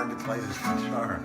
hard to play this guitar.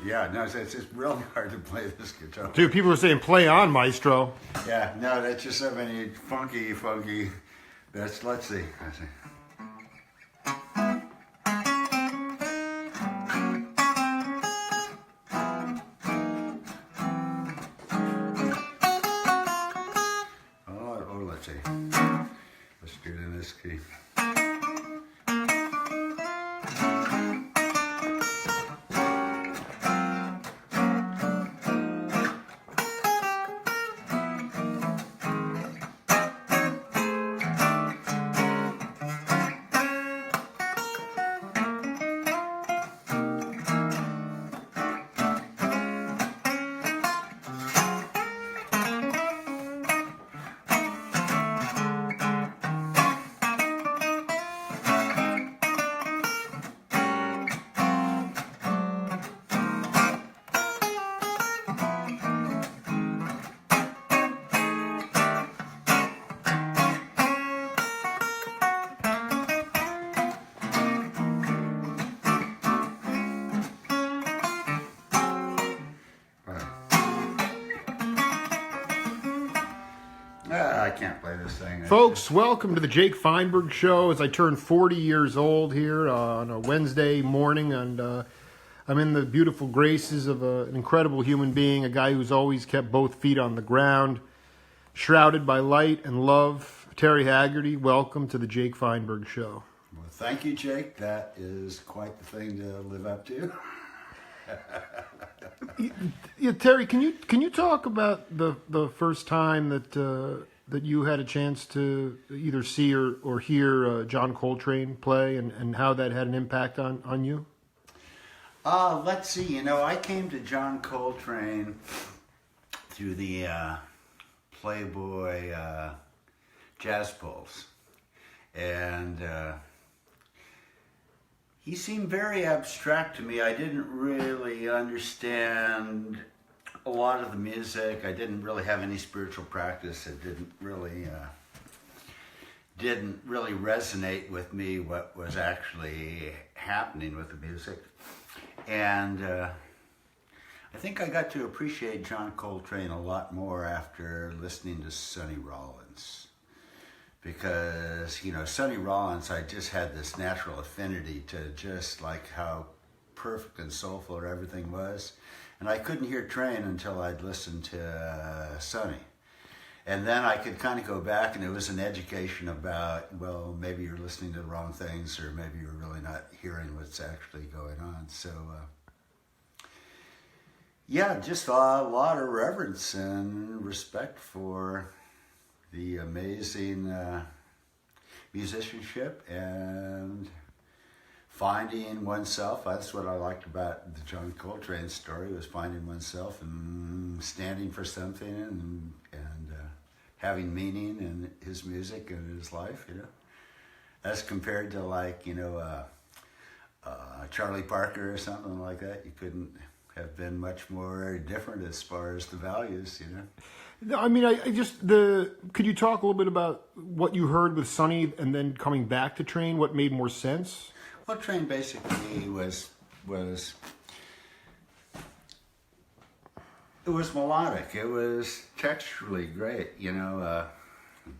Yeah, no, it's just really hard to play this guitar. Dude, people are saying play on, maestro. Yeah, no, that's just so many funky. Let's see. Oh, let's see. Let's do it in this key. I can't play this thing. Folks, welcome to the Jake Feinberg Show as I turn 40 years old here on a Wednesday morning, and I'm in the beautiful graces of an incredible human being, a guy who's always kept both feet on the ground, shrouded by light and love. Terry Haggerty, welcome to the Jake Feinberg Show. Well, thank you, Jake. That is quite the thing to live up to. Yeah, Terry, can you talk about the first time that you had a chance to either see or hear John Coltrane play, and how that had an impact on you? Let's see. I came to John Coltrane through the Playboy Jazz Pulse, and he seemed very abstract to me. I didn't really understand a lot of the music. I didn't really have any spiritual practice. It didn't really resonate with me what was actually happening with the music. And I think I got to appreciate John Coltrane a lot more after listening to Sonny Rollins. Because, Sonny Rollins, I just had this natural affinity to just like how perfect and soulful everything was. And I couldn't hear Train until I'd listened to Sonny. And then I could kind of go back, and it was an education about, well, maybe you're listening to the wrong things, or maybe you're really not hearing what's actually going on. So, yeah, just a lot of reverence and respect for the amazing musicianship and finding oneself. That's what I liked about the John Coltrane story, was finding oneself and standing for something and having meaning in his music and his life, as compared to Charlie Parker or something like that. You couldn't have been much more different as far as the values, No, I mean, could you talk a little bit about what you heard with Sonny and then coming back to Train? What made more sense? Well, Train basically was it was melodic. It was texturally great.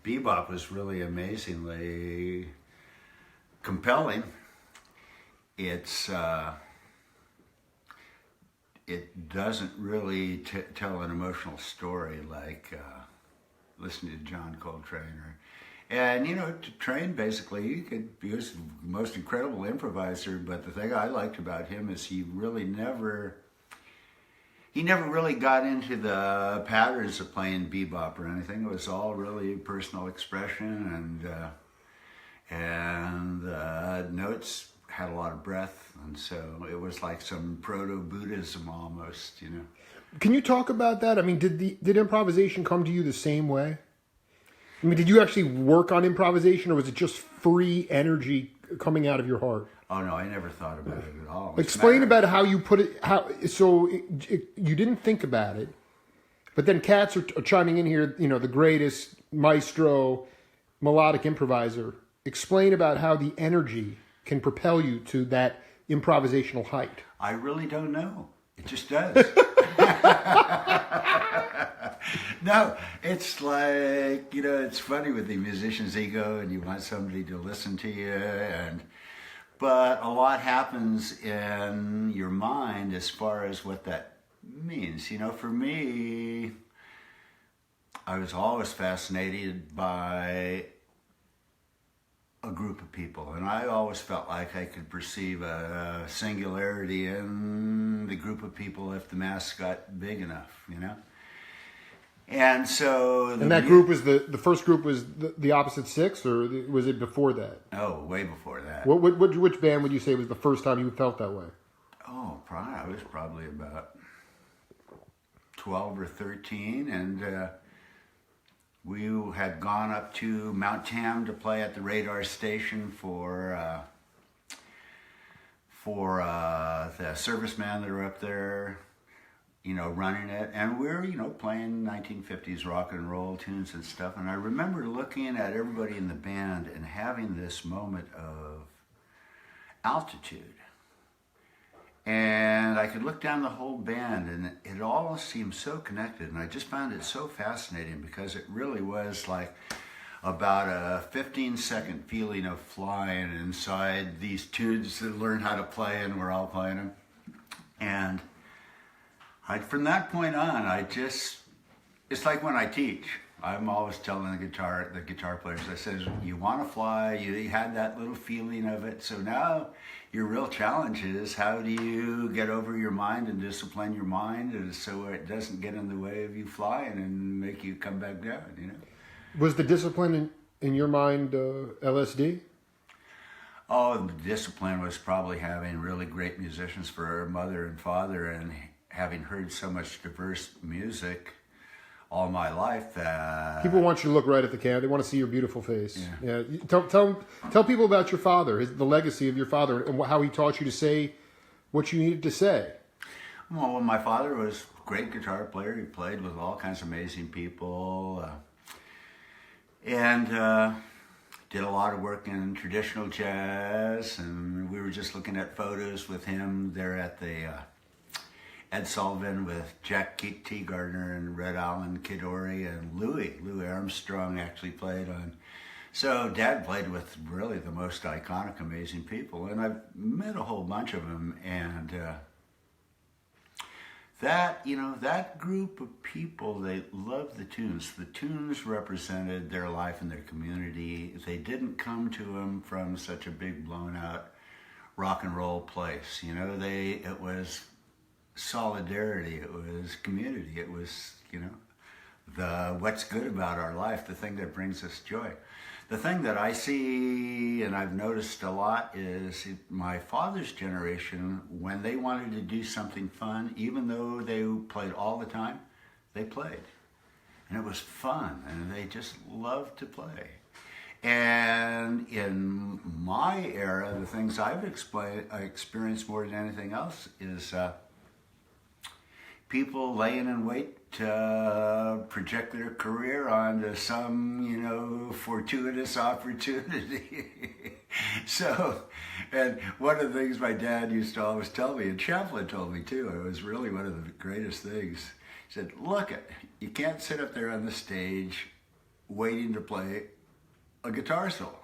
Bebop was really amazingly compelling. It doesn't really tell an emotional story like listening to John Coltrane. To Train, basically, he was the most incredible improviser, but the thing I liked about him is he really never he never really got into the patterns of playing bebop or anything. It was all really personal expression, and the notes had a lot of breath, and so it was like some proto-Buddhism almost, you know. Can you talk about that? I mean, did improvisation come to you the same way? I mean, did you actually work on improvisation, or was it just free energy coming out of your heart? Oh no, I never thought about it at all. Explain about how you put it. You didn't think about it, but then cats are chiming in here. You know, the greatest maestro, melodic improviser. Explain about how the energy can propel you to that improvisational height. I really don't know. It just does. No, it's like, you know, it's funny with the musician's ego, and you want somebody to listen to you, but a lot happens in your mind as far as what that means. You know, for me, I was always fascinated by a group of people, and I always felt like I could perceive a singularity in the group of people if the mass got big enough, you know. And so, and that group was the first group was the Opposite Six, or was it before that? Oh, way before that. Which band would you say was the first time you felt that way? Oh, I was probably about 12 or 13, and we had gone up to Mount Tam to play at the radar station for the servicemen that are up there, you know, running it. And we're, you know, playing 1950s rock and roll tunes and stuff. And I remember looking at everybody in the band and having this moment of altitude. And I could look down the whole band, and it all seemed so connected. And I just found it so fascinating, because it really was like about a 15-second feeling of flying inside these tunes that learned how to play, and we're all playing them. And from that point on, it's like when I teach. I'm always telling the guitar players, I says, you want to fly, you had that little feeling of it, so now your real challenge is, how do you get over your mind and discipline your mind, and so it doesn't get in the way of you flying and make you come back down, you know? Was the discipline in your mind LSD? Oh, the discipline was probably having really great musicians for mother and father, and having heard so much diverse music all my life that people want you to look right at the camera. They want to see your beautiful face. Yeah. Tell people about your father, the legacy of your father, and how he taught you to say what you needed to say. Well, my father was a great guitar player. He played with all kinds of amazing people, and did a lot of work in traditional jazz. And we were just looking at photos with him there at the Ed Sullivan with Jack T. Gardner and Red Allen, Kid Ory, and Louis Armstrong actually played on. So Dad played with really the most iconic, amazing people, and I've met a whole bunch of them. And that group of people, they loved the tunes. The tunes represented their life and their community. They didn't come to them from such a big, blown out rock and roll place. You know, it was solidarity, it was community, it was, you know, what's good about our life, the thing that brings us joy. The thing that I see, and I've noticed a lot, is my father's generation, when they wanted to do something fun, even though they played all the time, they played. And it was fun, and they just loved to play. And in my era, the things I've experienced more than anything else is people laying in wait to project their career onto some, you know, fortuitous opportunity. So, and one of the things my dad used to always tell me, and Champlin told me too, it was really one of the greatest things. He said, look, you can't sit up there on the stage waiting to play a guitar solo,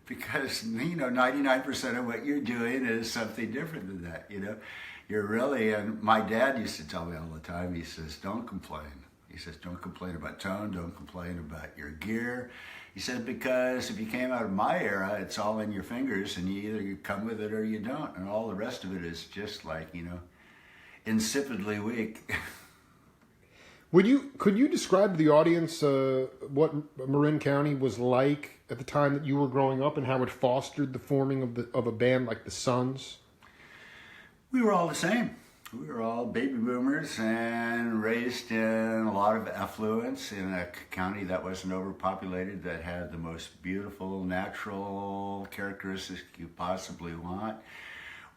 because, you know, 99% of what you're doing is something different than that, you know. You're really, and my dad used to tell me all the time, he says, don't complain. He says, don't complain about tone, don't complain about your gear. He said, because if you came out of my era, it's all in your fingers, and you either come with it or you don't, and all the rest of it is just like, you know, insipidly weak. Could you describe to the audience what Marin County was like at the time that you were growing up, and how it fostered the forming of a band like the Sons? We were all the same. We were all baby boomers and raised in a lot of affluence in a county that wasn't overpopulated, that had the most beautiful natural characteristics you possibly want,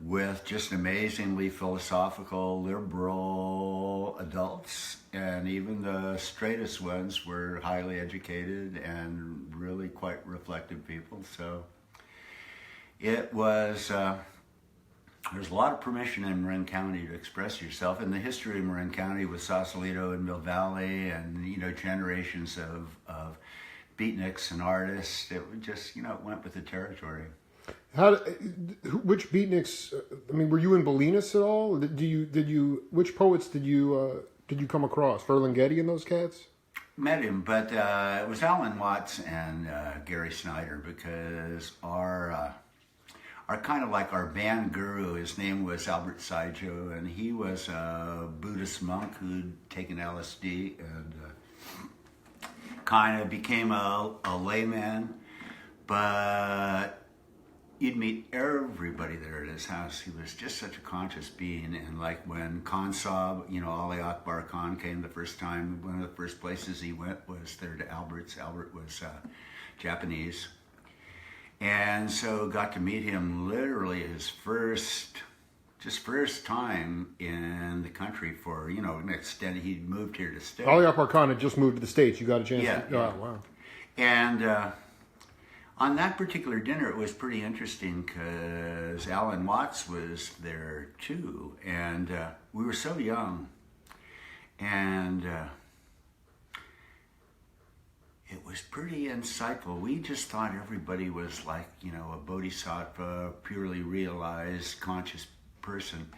with just amazingly philosophical, liberal adults. And even the straightest ones were highly educated and really quite reflective people. So it was... there's a lot of permission in Marin County to express yourself. And the history of Marin County with Sausalito and Mill Valley and, generations of beatniks and artists, it would just, it went with the territory. Which beatniks, were you in Bolinas at all? Which poets did you come across? Ferlinghetti and those cats? Met him, but it was Alan Watts and Gary Snyder, because our kind of like our band guru, his name was Albert Saijo, and he was a Buddhist monk who'd taken LSD and kind of became a layman. But you'd meet everybody there at his house. He was just such a conscious being. And like when Khan Saab, Ali Akbar Khan came the first time, one of the first places he went was there to Albert's. Albert was Japanese. And so got to meet him literally his first time in the country for, an extent. He moved here to stay. Ali Akbar Khan had just moved to the States. You got a chance to... Oh, wow. And on that particular dinner, it was pretty interesting because Alan Watts was there too. And we were so young. And... it was pretty insightful. We just thought everybody was like, a bodhisattva, purely realized, conscious person.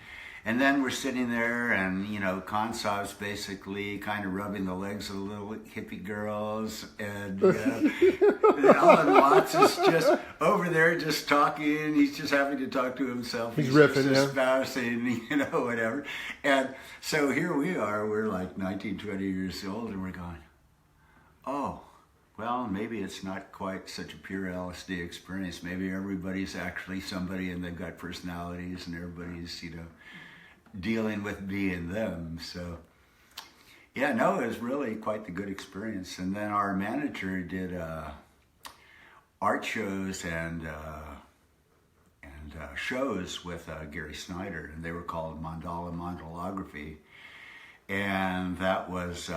And then we're sitting there and, Khansaab's basically kind of rubbing the legs of the little hippie girls. And Alan Watts is just over there just talking. He's just having to talk to himself. He's riffing, just espousing, whatever. And so here we are. We're like 19, 20 years old, and we're going, oh, well, maybe it's not quite such a pure LSD experience. Maybe everybody's actually somebody, and they've got personalities, and everybody's, dealing with being them. So, yeah, no, it was really quite the good experience. And then our manager did art shows and shows with Gary Snyder, and they were called Mandalography. And that was...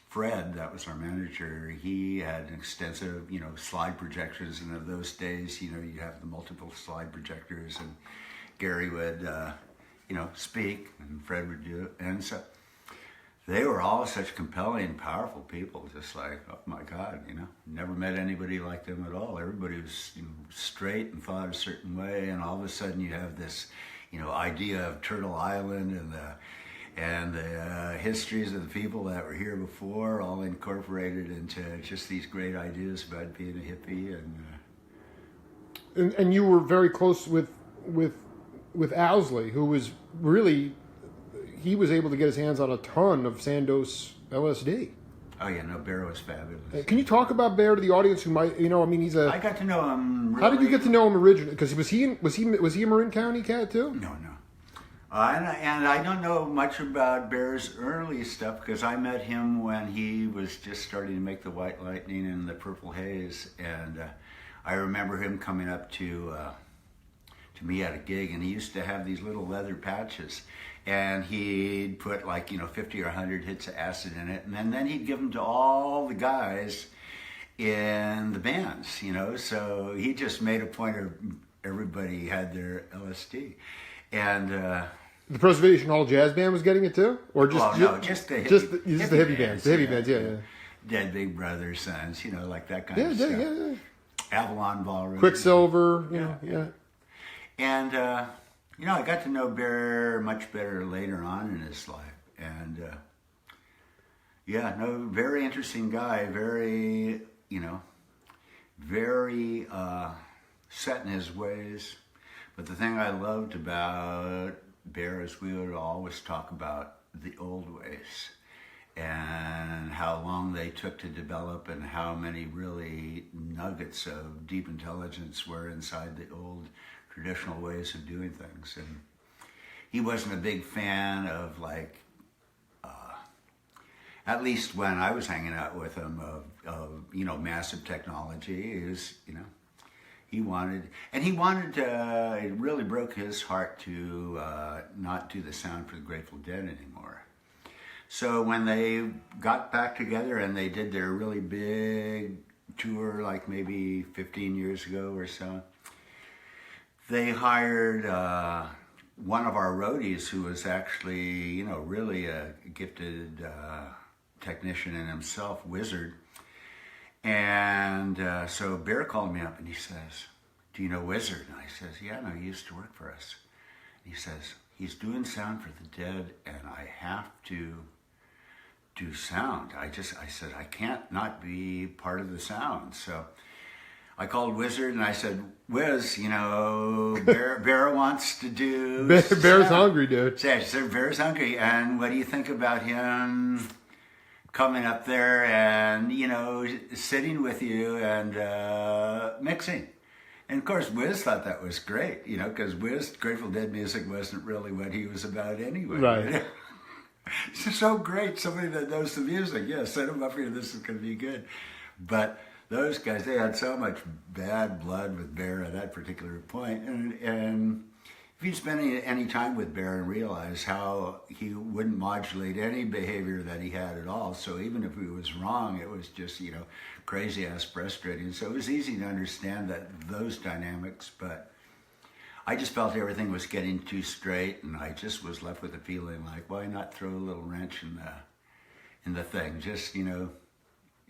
Fred, that was our manager, he had extensive, slide projectors, and of those days, you have the multiple slide projectors, and Gary would, speak, and Fred would do it, and so they were all such compelling, powerful people, just like, oh my God, never met anybody like them at all. Everybody was straight and thought a certain way, and all of a sudden you have this, idea of Turtle Island and the histories of the people that were here before, all incorporated into just these great ideas about being a hippie. And you were very close with Owsley, who was really, he was able to get his hands on a ton of Sandoz LSD. Oh yeah, no, Bear was fabulous. Can you talk about Bear to the audience who might, he's a... I got to know him really... How did you get to know him originally? Because was he a Marin County cat too? No. And I don't know much about Bear's early stuff, because I met him when he was just starting to make the White Lightning and the Purple Haze, and I remember him coming up to me at a gig, and he used to have these little leather patches, and he'd put 50 or 100 hits of acid in it, and then he'd give them to all the guys in the bands, so he just made a point of everybody had their LSD. And the Preservation Hall Jazz Band was getting it too, or just just the heavy bands. The heavy bands, yeah. Dead Big Brother, Sons, like that kind of stuff. Yeah. Avalon Ballroom, Quicksilver, yeah. And I got to know Bear much better later on in his life, and very interesting guy, very very set in his ways. But the thing I loved about Bear is we would always talk about the old ways and how long they took to develop and how many really nuggets of deep intelligence were inside the old traditional ways of doing things. And he wasn't a big fan of like, at least when I was hanging out with him, of massive technology. He wanted, it really broke his heart to not do the sound for the Grateful Dead anymore. So when they got back together and they did their really big tour, like maybe 15 years ago or so, they hired one of our roadies who was actually, really a gifted technician in himself, wizard. And so Bear called me up and he says, "Do you know Wizard?" And I says, "Yeah, no, he used to work for us." And he says, "He's doing sound for the Dead and I have to do sound. I said, I can't not be part of the sound." So I called Wizard and I said, "Wiz, Bear wants to do Bear's sound." hungry, dude. So I said, "Bear's hungry, and what do you think about him coming up there and, sitting with you and mixing?" And of course, Wiz thought that was great, because Wiz, Grateful Dead music wasn't really what he was about anyway. Right. It's so great, somebody that knows the music. Yeah, send him up here, this is going to be good. But those guys, they had so much bad blood with Bear at that particular point. And if you'd spend any time with Bear and realize how he wouldn't modulate any behavior that he had at all. So even if he was wrong, it was just, crazy ass frustrating. So it was easy to understand those dynamics, but I just felt everything was getting too straight, and I just was left with a feeling like, why not throw a little wrench in the thing? Just,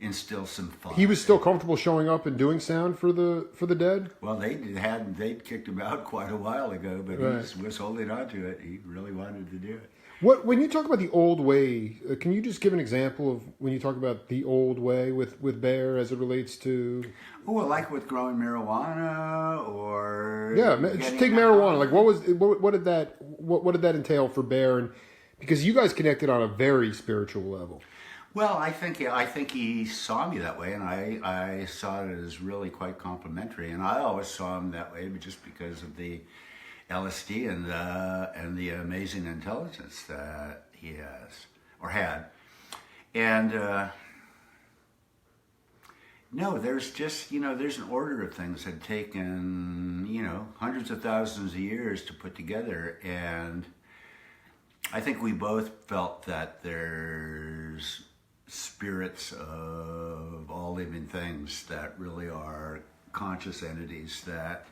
instill some fun. He was still comfortable showing up and doing sound for the Dead? Well, they'd kicked him out quite a while ago, but right. He was holding on to it. He really wanted to do it. When you talk about the old way, can you just give an example of when you talk about the old way with Bear as it relates to? Oh, like with growing marijuana, or just take marijuana. Like what did that entail for Bear? And because you guys connected on a very spiritual level. Well, I think he saw me that way, and I saw it as really quite complimentary. And I always saw him that way, but just because of the LSD and the amazing intelligence that he has or had. And no, there's just there's an order of things that had taken hundreds of thousands of years to put together, and I think we both felt that there's spirits of all living things that really are conscious entities that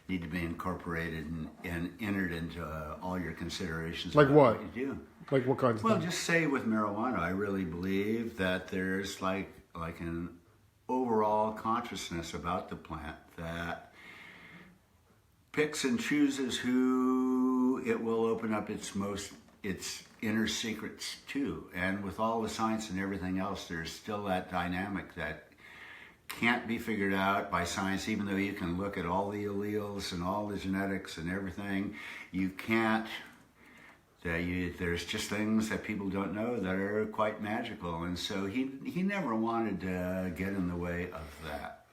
need to be incorporated and entered into all your considerations. Like what? You do. Like what kinds of things? Well, just say with marijuana, I really believe that there's like an overall consciousness about the plant that picks and chooses who it will open up its inner secrets to. And with all the science and everything else, there's still that dynamic that can't be figured out by science. Even though you can look at all the alleles and all the genetics and everything, you can't. There's just things that people don't know that are quite magical. And so he never wanted to get in the way of that,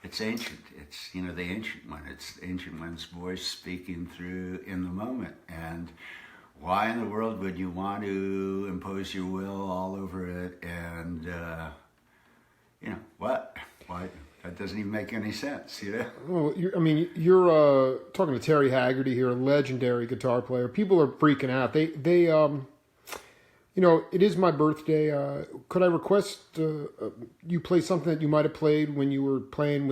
It's ancient. It's, the ancient one. It's the ancient one's voice speaking through in the moment. And why in the world would you want to impose your will all over it? And, what? Why? That doesn't even make any sense, Well, you're talking to Terry Haggerty here, a legendary guitar player. People are freaking out. They it is my birthday. Could I request you play something that you might have played when you were playing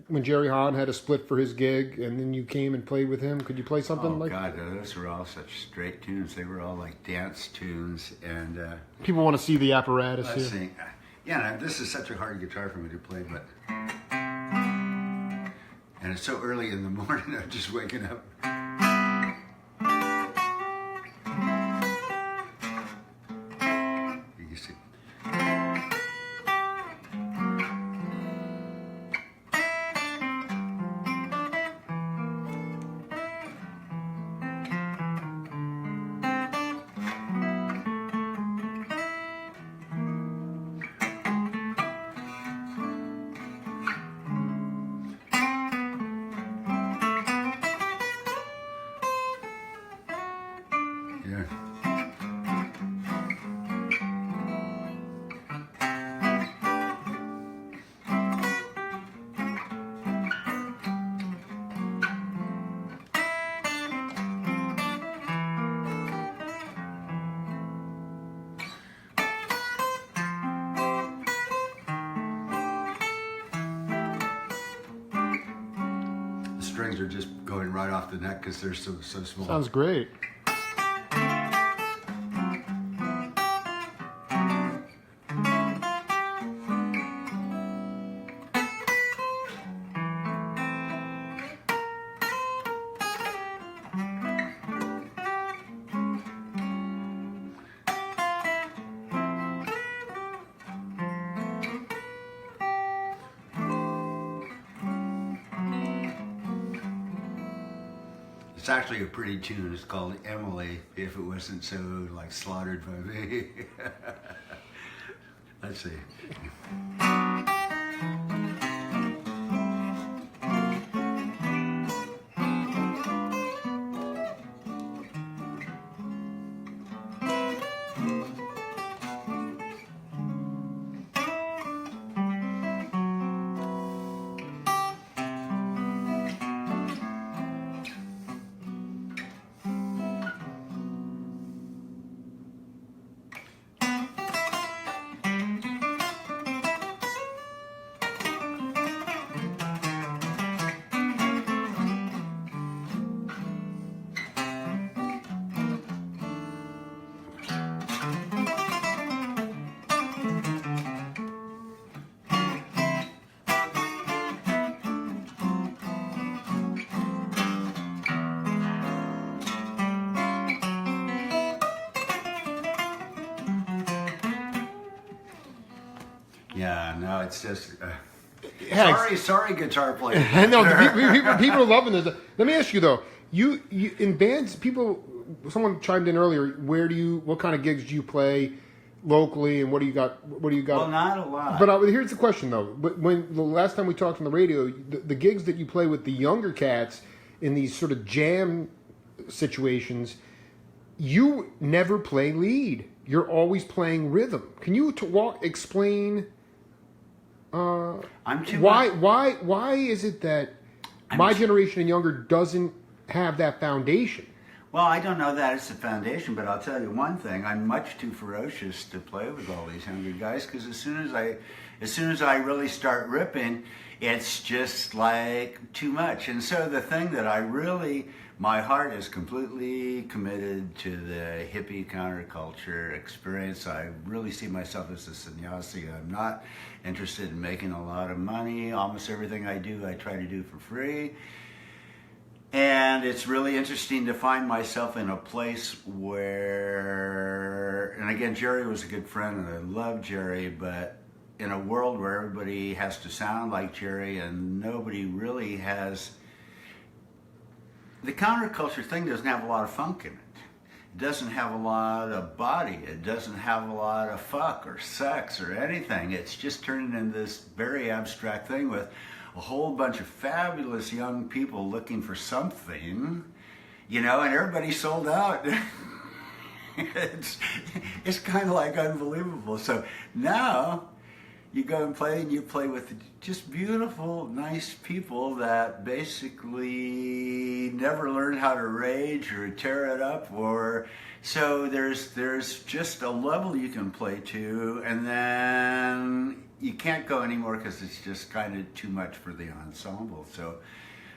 when Jerry Hahn had a split for his gig, and then you came and played with him? Could you play something like? Oh God, those were all such straight tunes. They were all like dance tunes, and people want to see the apparatus here. See. Yeah, this is such a hard guitar for me to play, but and it's so early in the morning. I'm just waking up. You see. strings are just going right off the neck because they're so small. Sounds great. It's actually a pretty tune. It's called Emily, if it wasn't so like slaughtered by me. Let's see. Yeah, no, it's just. Sorry, guitar player. No, people are loving this. Let me ask you though. You in bands, someone chimed in earlier. What kind of gigs do you play locally, and what do you got? Well, not a lot. But here's the question though. When the last time we talked on the radio, the gigs that you play with the younger cats in these sort of jam situations, you never play lead. You're always playing rhythm. Can you explain? Why is it that my generation and younger doesn't have that foundation? Well, I don't know that it's the foundation, but I'll tell you one thing: I'm much too ferocious to play with all these younger guys because as soon as I really start ripping, it's just like too much. And so the thing that my heart is completely committed to the hippie counterculture experience. I really see myself as a sannyasi. I'm not interested in making a lot of money. Almost everything I do, I try to do for free. And it's really interesting to find myself in a place where, and again, Jerry was a good friend and I love Jerry, but in a world where everybody has to sound like Jerry and nobody really has. The counterculture thing doesn't have a lot of funk in it. It doesn't have a lot of body. It doesn't have a lot of fuck or sex or anything. It's just turning into this very abstract thing with a whole bunch of fabulous young people looking for something, and everybody's sold out. It's kind of like unbelievable. So now you go and you play with just beautiful, nice people that basically never learn how to rage or tear it up, so there's just a level you can play to, and then you can't go anymore because it's just kind of too much for the ensemble. So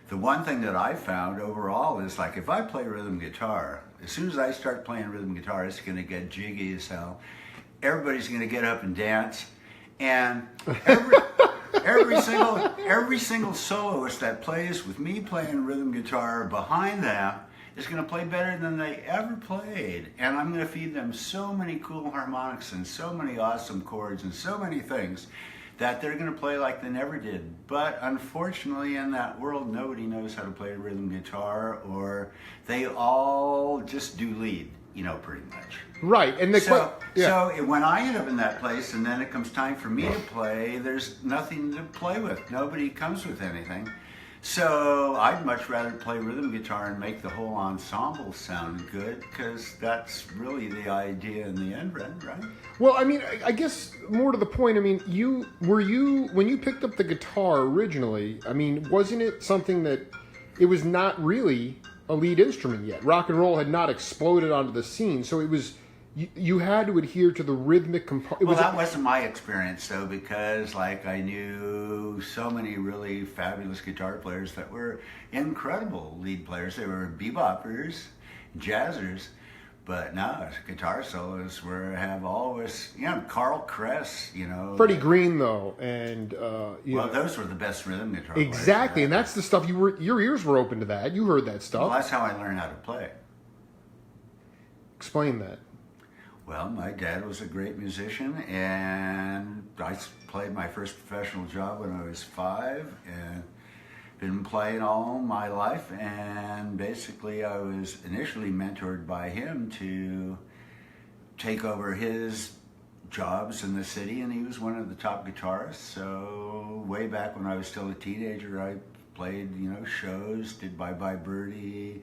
the one thing that I found overall is like if I play rhythm guitar, as soon as I start playing rhythm guitar, it's going to get jiggy as hell. Everybody's going to get up and dance. And every single soloist that plays with me playing rhythm guitar behind them is going to play better than they ever played. And I'm going to feed them so many cool harmonics and so many awesome chords and so many things that they're going to play like they never did. But unfortunately, in that world, nobody knows how to play rhythm guitar, or they all just do lead, pretty much. Right, and so when I end up in that place, and then it comes time for me to play, there's nothing to play with. Nobody comes with anything. So I'd much rather play rhythm guitar and make the whole ensemble sound good, because that's really the idea in the end, right? Well, I guess more to the point. When you picked up the guitar originally, wasn't it something that it was not really a lead instrument yet? Rock and roll had not exploded onto the scene, so it was you had to adhere to the rhythmic component. Well, that wasn't my experience, though, because like I knew so many really fabulous guitar players that were incredible lead players. They were beboppers, jazzers, but no, guitar solos have always, Carl Kress, Freddie Green, though, and those were the best rhythm guitar exactly, players. and that's the stuff your ears were open to that. You heard that stuff. Well, that's how I learned how to play. Explain that. Well, my dad was a great musician, and I played my first professional job when I was 5, and been playing all my life. And basically, I was initially mentored by him to take over his jobs in the city, and he was one of the top guitarists. So way back when I was still a teenager, I played, shows, did Bye Bye Birdie.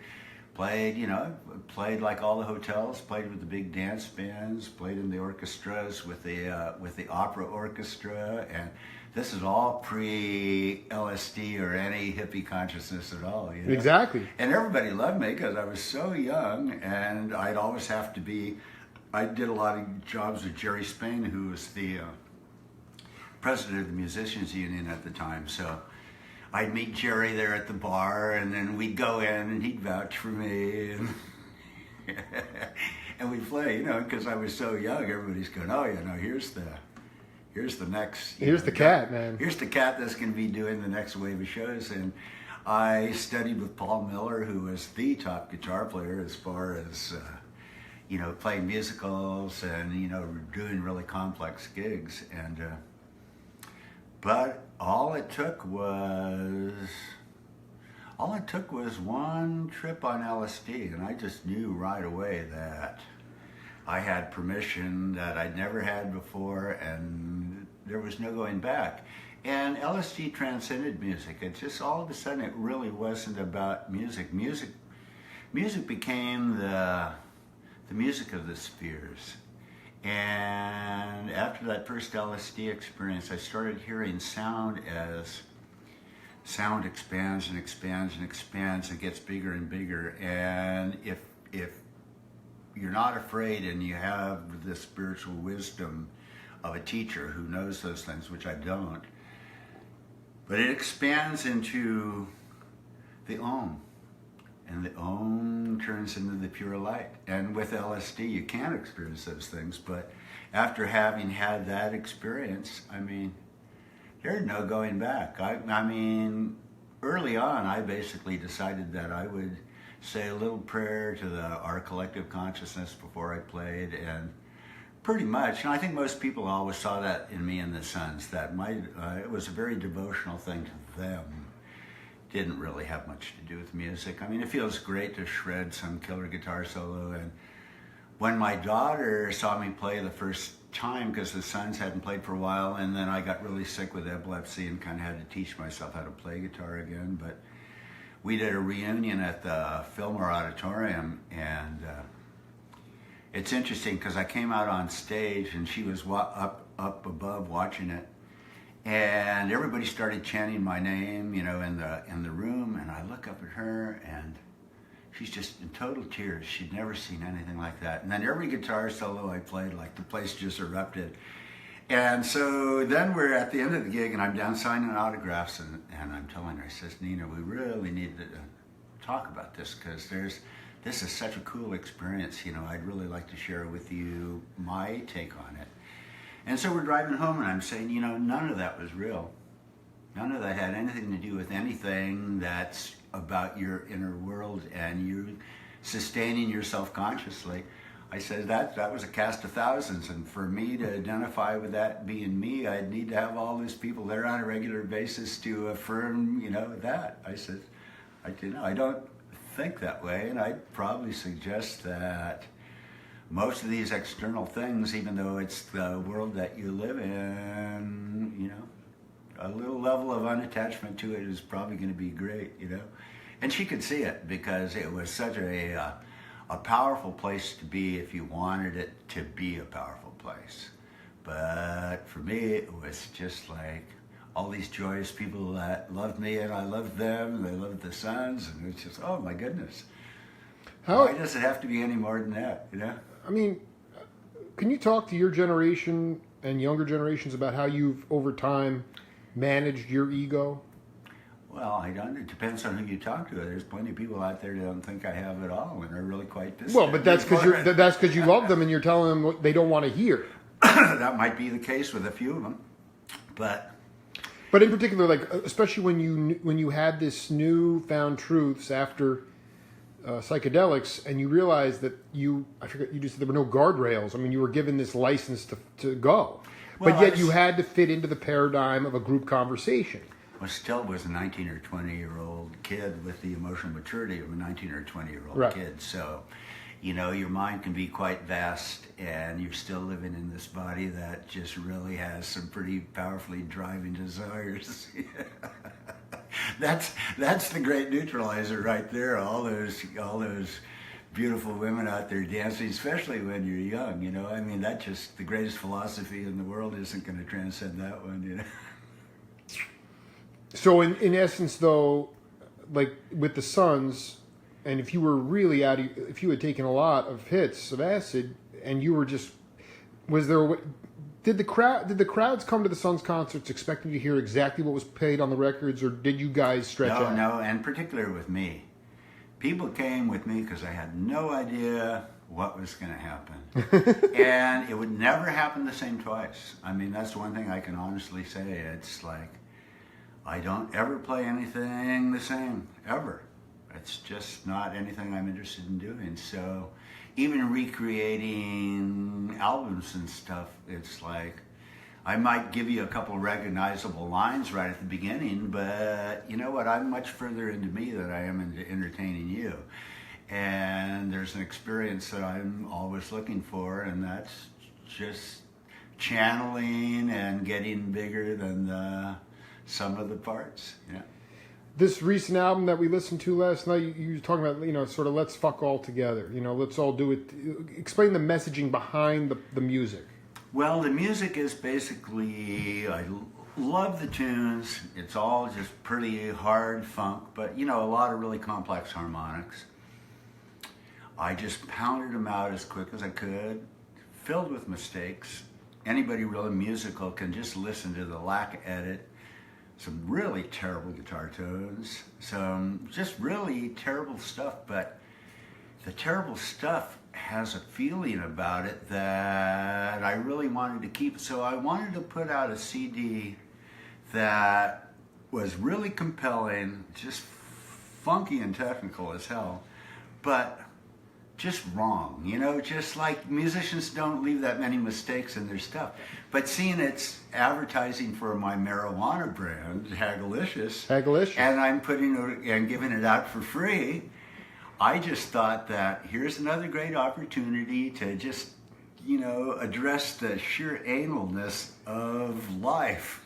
Played like all the hotels, played with the big dance bands, played in the orchestras with the opera orchestra, and this is all pre-LSD or any hippie consciousness at all. Exactly. And everybody loved me because I was so young, and I'd always have to be. I did a lot of jobs with Jerry Spain, who was the president of the Musicians Union at the time, so I'd meet Jerry there at the bar, and then we'd go in, and he'd vouch for me, and, and we'd play, because I was so young. Everybody's going, oh, here's the next. Here's the cat, man. Here's the cat that's going to be doing the next wave of shows. And I studied with Paul Miller, who was the top guitar player as far as, playing musicals and, doing really complex gigs. And, but all it took was one trip on LSD, and I just knew right away that I had permission that I'd never had before, and there was no going back. And LSD transcended music. It just all of a sudden it really wasn't about music. Music became the music of the spheres. And after that first LSD experience, I started hearing sound as sound expands and expands and expands and gets bigger and bigger. And if you're not afraid and you have the spiritual wisdom of a teacher who knows those things, which I don't, but it expands into the Om. And the Om turns into the pure light. And with LSD, you can experience those things. But after having had that experience, there's no going back. Early on, I basically decided that I would say a little prayer to our collective consciousness before I played. And pretty much, and I think most people always saw that in me and the Sons, that it was a very devotional thing to them. Didn't really have much to do with music. It feels great to shred some killer guitar solo. And when my daughter saw me play the first time, because the Sons hadn't played for a while, and then I got really sick with epilepsy and kind of had to teach myself how to play guitar again. But we did a reunion at the Fillmore Auditorium, and it's interesting because I came out on stage and she was up above watching it. And everybody started chanting my name, in the room, and I look up at her, and she's just in total tears. She'd never seen anything like that. And then every guitar solo I played, like the place just erupted. And so then we're at the end of the gig, and I'm down signing autographs, and I'm telling her, I says, Nina, we really need to talk about this, because this is such a cool experience. I'd really like to share with you my take on it. And so we're driving home, and I'm saying, none of that was real. None of that had anything to do with anything that's about your inner world and you sustaining yourself consciously. I said that was a cast of thousands, and for me to identify with that being me, I'd need to have all these people there on a regular basis to affirm, that. I said, I don't think that way, and I'd probably suggest that most of these external things, even though it's the world that you live in, a little level of unattachment to it is probably going to be great, And she could see it because it was such a powerful place to be if you wanted it to be a powerful place. But for me, it was just like all these joyous people that loved me and I loved them and they loved the Sons, and it's just, oh my goodness. Why does it have to be any more than that, Can you talk to your generation and younger generations about how you've, over time, managed your ego? Well, I don't. It depends on who you talk to. There's plenty of people out there that don't think I have it all, and they're really quite distant. Well, but that's because you love them and you're telling them what they don't want to hear. That might be the case with a few of them, but in particular, like especially when you had this newfound truths after psychedelics, and you realized that I forget, you just said there were no guardrails. I mean, you were given this license to go, well, but yet you had to fit into the paradigm of a group conversation. I still was a 19 or 20-year-old kid with the emotional maturity of a 19 or 20-year-old Right. kid. So, your mind can be quite vast, and you're still living in this body that just really has some pretty powerfully driving desires. That's the great neutralizer right there. All those beautiful women out there dancing, especially when you're young. I mean, that's just the greatest philosophy in the world isn't going to transcend that one. So in essence, though, like with the Sons, and if you were really if you had taken a lot of hits of acid, and you were just, did the crowds come to the Sons concerts expecting to hear exactly what was played on the records, or did you guys stretch out? No, and particularly with me, people came with me because I had no idea what was going to happen, and it would never happen the same twice. I mean, that's one thing I can honestly say. It's like, I don't ever play anything the same, ever. It's just not anything I'm interested in doing. So even recreating albums and stuff, it's like, I might give you a couple recognizable lines right at the beginning, but you know what? I'm much further into me than I am into entertaining you. And there's an experience that I'm always looking for, and that's just channeling and getting bigger than the sum of the parts. Yeah. This recent album that we listened to last night, you were talking about, sort of let's fuck all together. Let's all do it. Explain the messaging behind the music. Well, the music is basically, I love the tunes. It's all just pretty hard funk, but a lot of really complex harmonics. I just pounded them out as quick as I could, filled with mistakes. Anybody really musical can just listen to the lack edit. Some really terrible guitar tones, some just really terrible stuff, but the terrible stuff has a feeling about it that I really wanted to keep. So I wanted to put out a CD that was really compelling, just funky and technical as hell, but just wrong, just like musicians don't leave that many mistakes in their stuff. But seeing it's advertising for my marijuana brand, Haggerty, and I'm putting it and giving it out for free, I just thought that here's another great opportunity to just, address the sheer analness of life.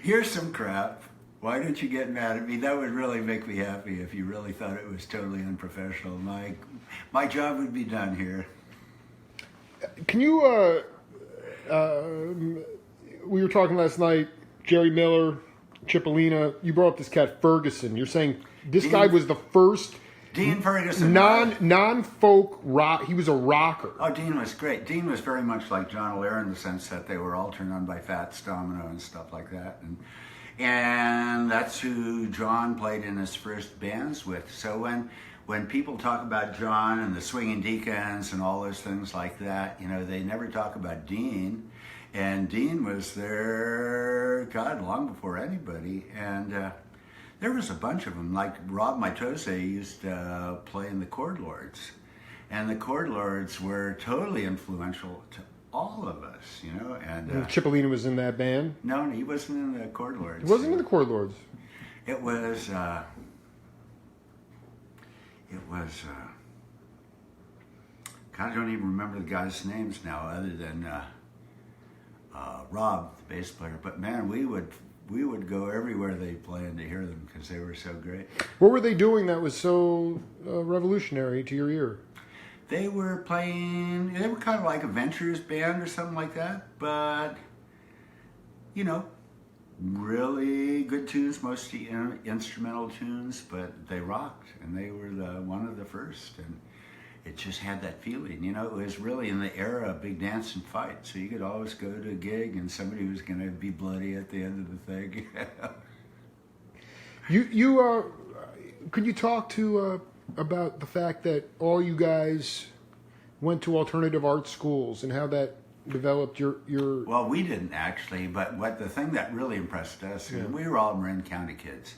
Here's some crap. Why don't you get mad at me? That would really make me happy if you really thought it was totally unprofessional. My job would be done here. Can you, we were talking last night, Jerry Miller, Cipollina, you brought up this cat Ferguson. You're saying this guy was the first Dean Ferguson. Non-folk rock. He was a rocker. Oh, Dean was great. Dean was very much like John Allaire in the sense that they were all turned on by Fats Domino and stuff like that. And that's who John played in his first bands with. So when people talk about John and the Swinging Deacons and all those things like that, they never talk about Dean. And Dean was there, God, long before anybody. And there was a bunch of them. Like Rob Mitose used to play in the Chord Lords. And the Chord Lords were totally influential to all of us, and Cipollina was in that band? No, he wasn't in the Chord Lords. He wasn't in the Chord Lords. It was, God, I don't even remember the guys' names now other than Rob, the bass player. But man, we would go everywhere they played to hear them because they were so great. What were they doing that was so revolutionary to your ear? They were kind of like a Ventures band or something like that, but, really good tunes, mostly instrumental tunes, but they rocked, and they were one of the first. it just had that feeling. It was really in the era of big dance and fight. So you could always go to a gig and somebody was going to be bloody at the end of the thing. Could you talk to about the fact that all you guys went to alternative art schools and how that developed your Well, we didn't actually, but the thing that really impressed us, we were all Marin County kids.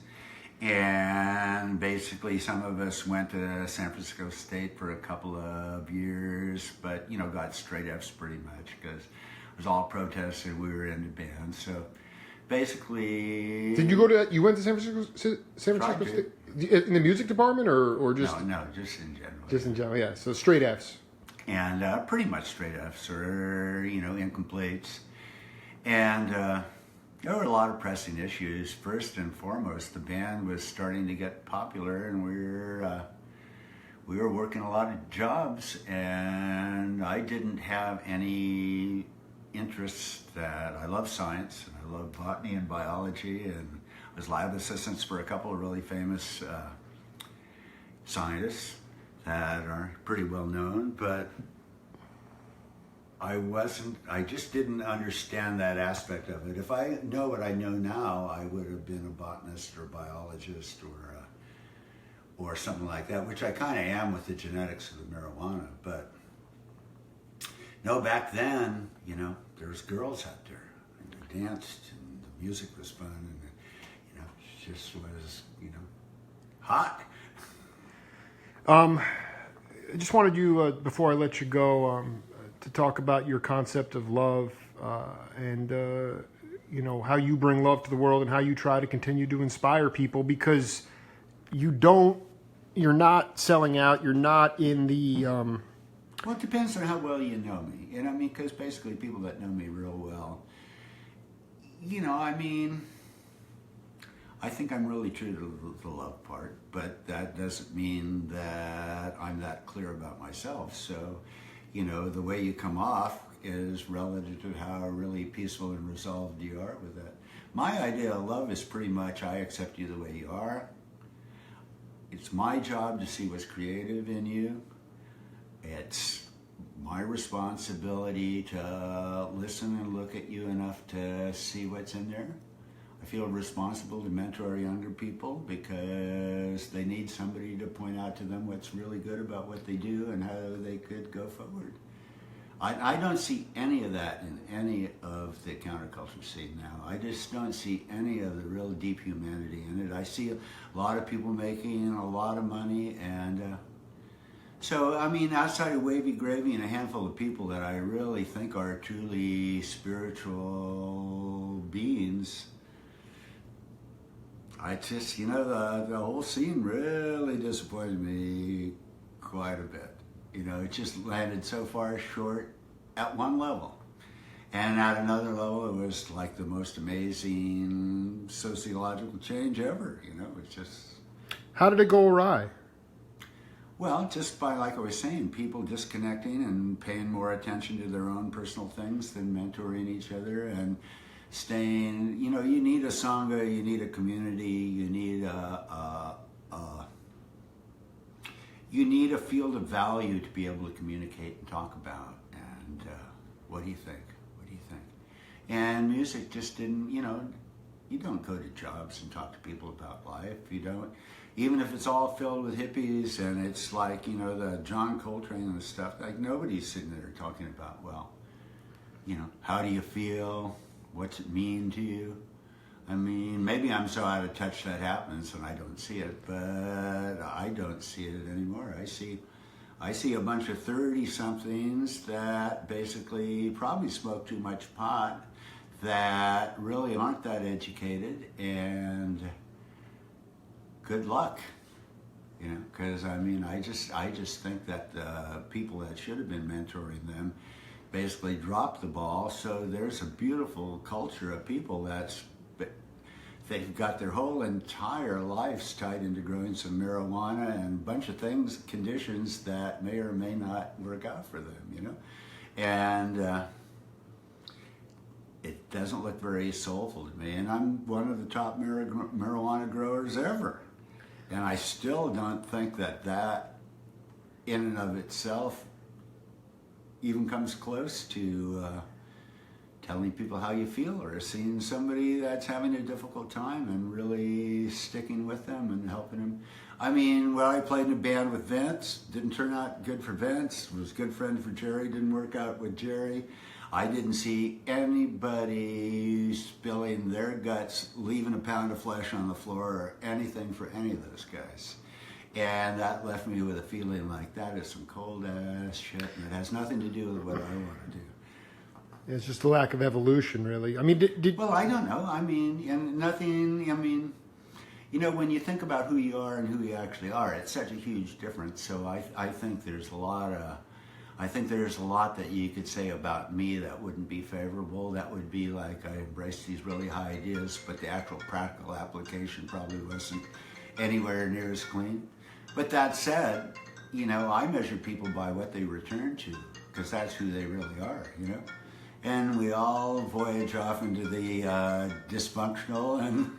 And basically some of us went to San Francisco State for a couple of years, but, got straight F's pretty much because it was all protests and we were in the band. So basically... You went to San Francisco State? In the music department or just... No, just in general. Just in general, yeah. So straight F's. And pretty much straight F's or, incompletes. And there were a lot of pressing issues. First and foremost, the band was starting to get popular and we were working a lot of jobs, and I didn't have any interests that... I love science, and I love botany and biology, and I was lab assistants for a couple of really famous scientists that are pretty well known, but I just didn't understand that aspect of it. If I know what I know now, I would have been a botanist or biologist or something like that, which I kind of am with the genetics of the marijuana. But no, back then, there was girls out there, and they danced, and the music was fun, and it just was, hot. I just wanted you, before I let you go, to talk about your concept of love and, how you bring love to the world and how you try to continue to inspire people, because you're not selling out, you're not in the... Well, it depends on how well you know me. Because basically people that know me real well, I think I'm really true to the love part, but that doesn't mean that I'm that clear about myself. So, the way you come off is relative to how really peaceful and resolved you are with that. My idea of love is pretty much, I accept you the way you are. It's my job to see what's creative in you. It's my responsibility to listen and look at you enough to see what's in there. I feel responsible to mentor younger people because they need somebody to point out to them what's really good about what they do and how they could go forward. I don't see any of that in any of the counterculture scene now. I just don't see any of the real deep humanity in it. I see a lot of people making a lot of money, and so, outside of Wavy Gravy and a handful of people that I really think are truly spiritual beings, I just, the whole scene really disappointed me quite a bit. It just landed so far short at one level. And at another level, it was like the most amazing sociological change ever. It's just... How did it go awry? Well, just by, like I was saying, people disconnecting and paying more attention to their own personal things than mentoring each other and staying, you need a sangha, you need a community, you need you need a field of value to be able to communicate and talk about. And what do you think? What do you think? And music just didn't, you don't go to jobs and talk to people about life. You don't, even if it's all filled with hippies and it's like, the John Coltrane and stuff, like nobody's sitting there talking about, well, how do you feel? What's it mean to you? Maybe I'm so out of touch that happens and I don't see it, but I don't see it anymore. I see a bunch of 30-somethings that basically probably smoke too much pot, that really aren't that educated, and good luck. Because I just think that the people that should have been mentoring them basically dropped the ball. So there's a beautiful culture of people they've got their whole entire lives tied into growing some marijuana and a bunch of conditions that may or may not work out for them, And it doesn't look very soulful to me. And I'm one of the top marijuana growers ever. And I still don't think that in and of itself even comes close to telling people how you feel, or seeing somebody that's having a difficult time and really sticking with them and helping them. I mean, well, I played in a band with Vince. Didn't turn out good for Vince. Was a good friend for Jerry. Didn't work out with Jerry. I didn't see anybody spilling their guts, leaving a pound of flesh on the floor, or anything for any of those guys. And that left me with a feeling like that is some cold ass shit, and it has nothing to do with what I want to do. It's just a lack of evolution, really. I mean, Well, I don't know. I mean, and nothing. I mean, you know, when you think about who you are and who you actually are, it's such a huge difference. So I think there's a lot that you could say about me that wouldn't be favorable. That would be like I embraced these really high ideas, but the actual practical application probably wasn't anywhere near as clean. But that said, you know, I measure people by what they return to, because that's who they really are, you know. And we all voyage off into the dysfunctional and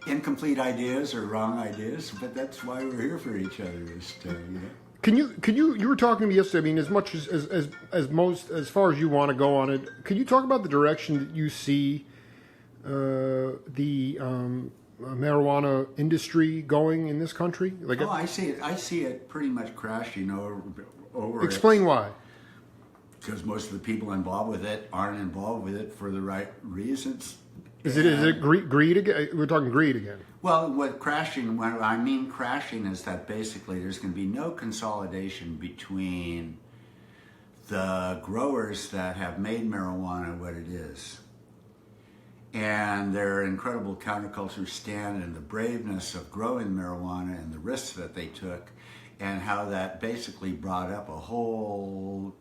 incomplete ideas or wrong ideas, but that's why we're here for each other, is to, you know. Can you were talking to me yesterday, I mean, as much as far as you want to go on it, could you talk about the direction that you see the marijuana industry going in this country? Like, I see it pretty much crashing over. Explain why. Because most of the people involved with it aren't involved with it for the right reasons. Is it greed again? We're talking greed again. Well, when I mean crashing is that basically there's going to be no consolidation between the growers that have made marijuana what it is and their incredible counterculture stand and the braveness of growing marijuana and the risks that they took, and how that basically brought up a whole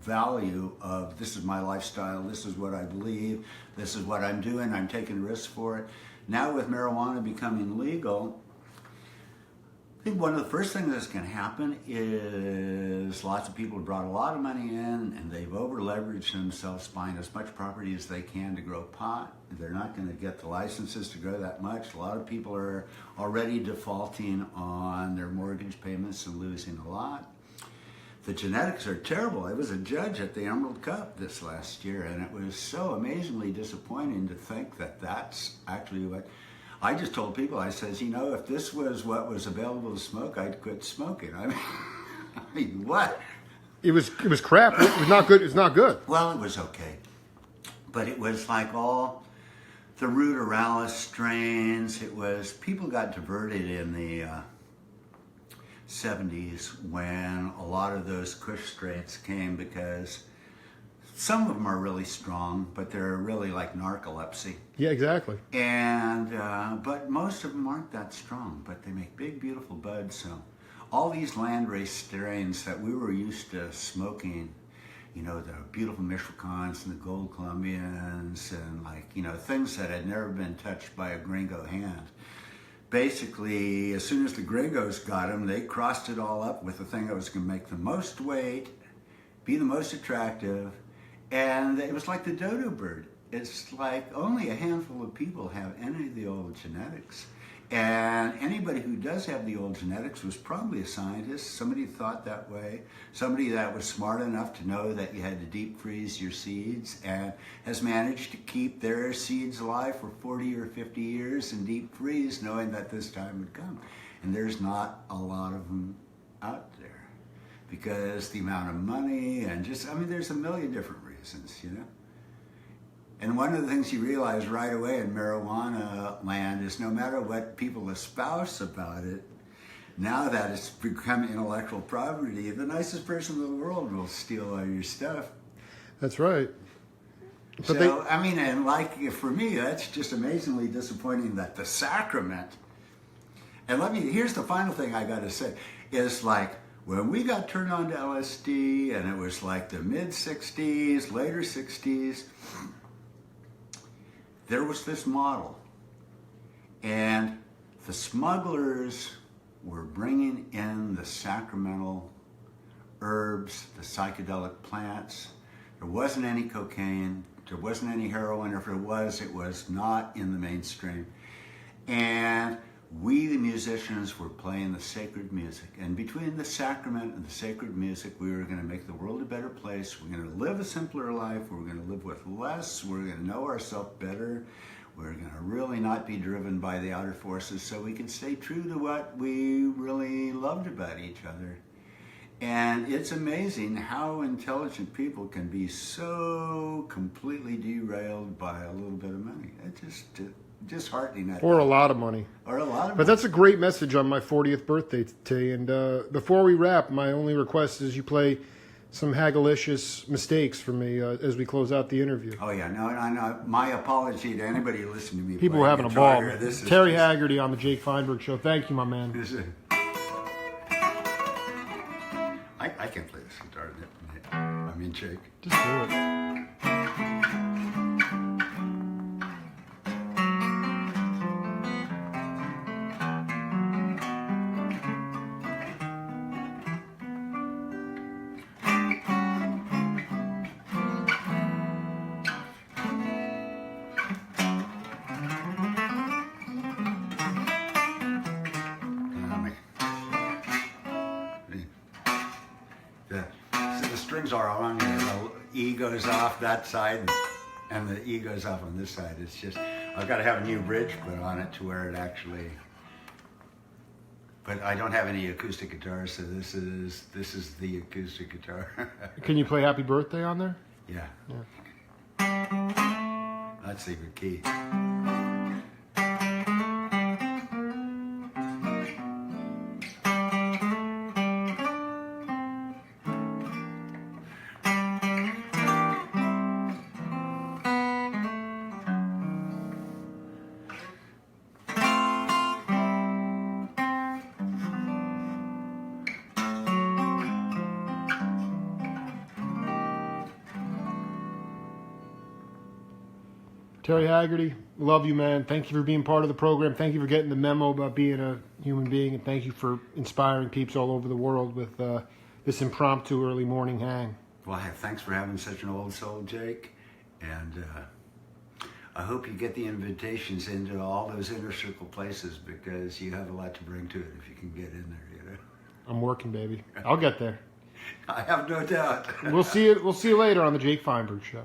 value of, this is my lifestyle, this is what I believe, this is what I'm doing, I'm taking risks for it. Now with marijuana becoming legal, I think one of the first things that's going to happen is lots of people have brought a lot of money in and they've over leveraged themselves buying as much property as they can to grow pot. They're not going to get the licenses to grow that much. A lot of people are already defaulting on their mortgage payments and losing a lot. The genetics are terrible. I was a judge at the Emerald Cup this last year, and it was so amazingly disappointing to think that that's actually what... I just told people, I says, you know, if this was what was available to smoke, I'd quit smoking. I mean what? It was crap. It was not good. It's not good. Well, it was okay. But it was like all the ruderalis strains. It was, people got diverted in the 70s when a lot of those Kush strains came, because some of them are really strong, but they're really like narcolepsy. Yeah, exactly. And but most of them aren't that strong, but they make big, beautiful buds. So all these landrace strains that we were used to smoking, you know, the beautiful Michoacans and the Gold Colombians, and like, you know, things that had never been touched by a gringo hand. Basically, as soon as the gringos got them, they crossed it all up with the thing that was going to make the most weight, be the most attractive, and it was like the dodo bird. It's like only a handful of people have any of the old genetics. And anybody who does have the old genetics was probably a scientist, somebody who thought that way, somebody that was smart enough to know that you had to deep freeze your seeds, and has managed to keep their seeds alive for 40 or 50 years in deep freeze, knowing that this time would come. And there's not a lot of them out there because the amount of money and just, I mean, there's a million different reasons, you know? And one of the things you realize right away in marijuana land is no matter what people espouse about it, now that it's become intellectual property, the nicest person in the world will steal all your stuff. That's right. But so, I mean, and like for me, that's just amazingly disappointing that the sacrament, and here's the final thing I gotta say, is like, when we got turned on to LSD, and it was like the mid-60s, later 60s, there was this model, and the smugglers were bringing in the sacramental herbs, the psychedelic plants. There wasn't any cocaine, there wasn't any heroin. If there was, it was not in the mainstream. And we, the musicians, were playing the sacred music. And between the sacrament and the sacred music, we were going to make the world a better place. We're going to live a simpler life. We're going to live with less. We're going to know ourselves better. We're going to really not be driven by the outer forces, so we can stay true to what we really loved about each other. And it's amazing how intelligent people can be so completely derailed by a little bit of money. It's just disheartening. Or a lot of money. Or a lot of But money. that's a great message on my 40th birthday today. And before we wrap, my only request is you play some Haggelicious mistakes for me as we close out the interview. Oh yeah, no. My apology to anybody who listened to me. People play are having a guitar ball. here. This is Terry just- Haggerty on the Jake Feinberg Show. Thank you, my man. this is- I can play this guitar. I mean, Jake. Just do it. The strings are on here. The E goes off that side, and the E goes off on this side. It's just I've got to have a new bridge put on it to where it actually. But I don't have any acoustic guitar, so this is the acoustic guitar. Can you play Happy Birthday on there? Yeah. That's the good key. Terry Haggerty, love you, man. Thank you for being part of the program. Thank you for getting the memo about being a human being, and thank you for inspiring peeps all over the world with this impromptu early morning hang. Well, thanks for having such an old soul, Jake. And I hope you get the invitations into all those inner circle places, because you have a lot to bring to it if you can get in there, you know. I'm working, baby. I'll get there. I have no doubt. We'll see you later on the Jake Feinberg Show.